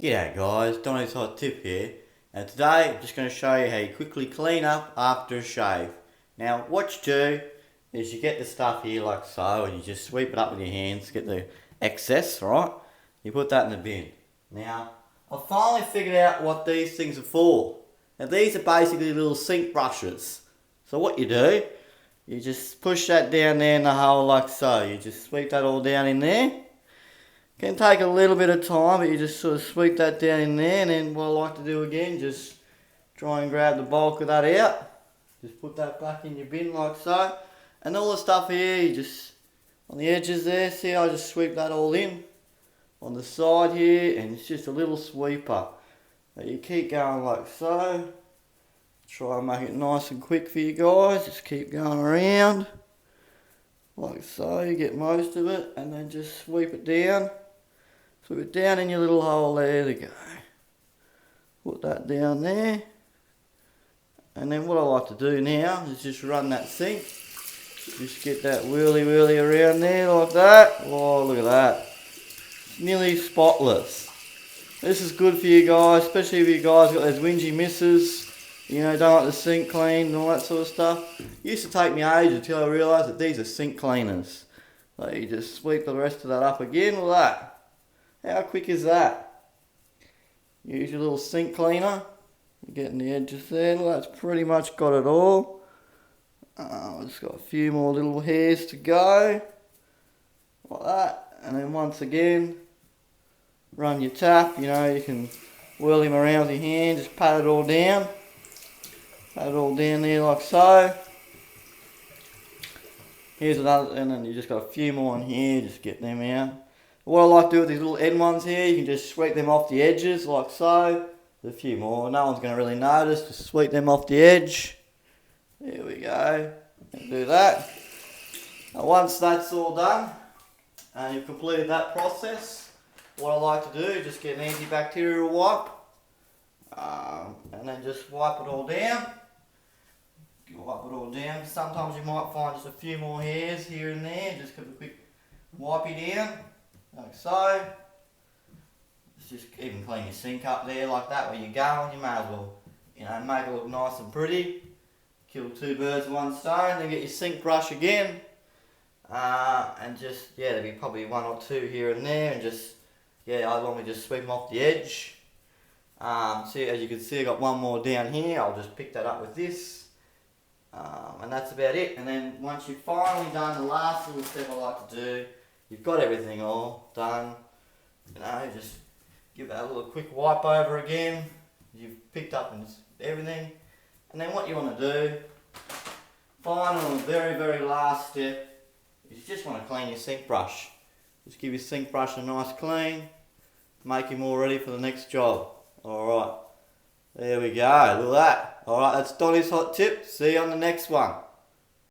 G'day guys, Donny's Hot Tip here, and today I'm just going to show you how you quickly clean up after a shave. Now what you do is you get the stuff here like so, and you just sweep it up with your hands, get the excess, right? You put that in the bin. Now, I finally figured out what these things are for. Now these are basically little sink brushes. So what you do, you just push that down there in the hole like so. You just sweep that all down in there. Can take a little bit of time, but you just sort of sweep that down in there, and then what I like to do again, just try and grab the bulk of that out. Just put that back in your bin like so. And all the stuff here, you just, on the edges there, see I just sweep that all in. On the side here, and it's just a little sweeper. But you keep going like so. Try and make it nice and quick for you guys, just keep going around. Like so, you get most of it, and then just sweep it down. Sweep it down in your little hole there to go. Put that down there. And then what I like to do now is just run that sink. Just get that whirly around there like that. Oh, look at that. It's nearly spotless. This is good for you guys, especially if you guys got those whingy misses. You know, don't like the sink clean and all that sort of stuff. It used to take me ages until I realised that these are sink cleaners. So you just sweep the rest of that up again with that. How quick is that? Use your little sink cleaner. Getting the edges there. Well, that's pretty much got it all. I've just got a few more little hairs to go. Like that. And then once again, run your tap. You know, you can whirl him around with your hand. Just pat it all down. Pat it all down there like so. Here's another, and then you just got a few more in here. Just get them out. What I like to do with these little end ones here, you can just sweep them off the edges like so. There's a few more, no one's going to really notice, just sweep them off the edge. There we go, and do that. And once that's all done, and you've completed that process, what I like to do is just get an antibacterial wipe, and then just wipe it all down. Wipe it all down. Sometimes you might find just a few more hairs here and there, just give a quick wipey down. Like so. Just even clean your sink up there like that where you're going. You may as well, you know, make it look nice and pretty. Kill two birds with one stone. Then get your sink brush again. And just, yeah, there'll be probably one or two here and there. And just, yeah, I normally just sweep them off the edge. See, as you can see, I got one more down here. I'll just pick that up with this. And that's about it. And then once you've finally done the last little step I like to do, you've got everything all done, you know, just give that a little quick wipe over again. You've picked up everything. And then what you want to do, final and very last step, is you just want to clean your sink brush. Just give your sink brush a nice clean, make him all ready for the next job. Alright, there we go, look at that. Alright, that's Donny's Hot Tip. See you on the next one.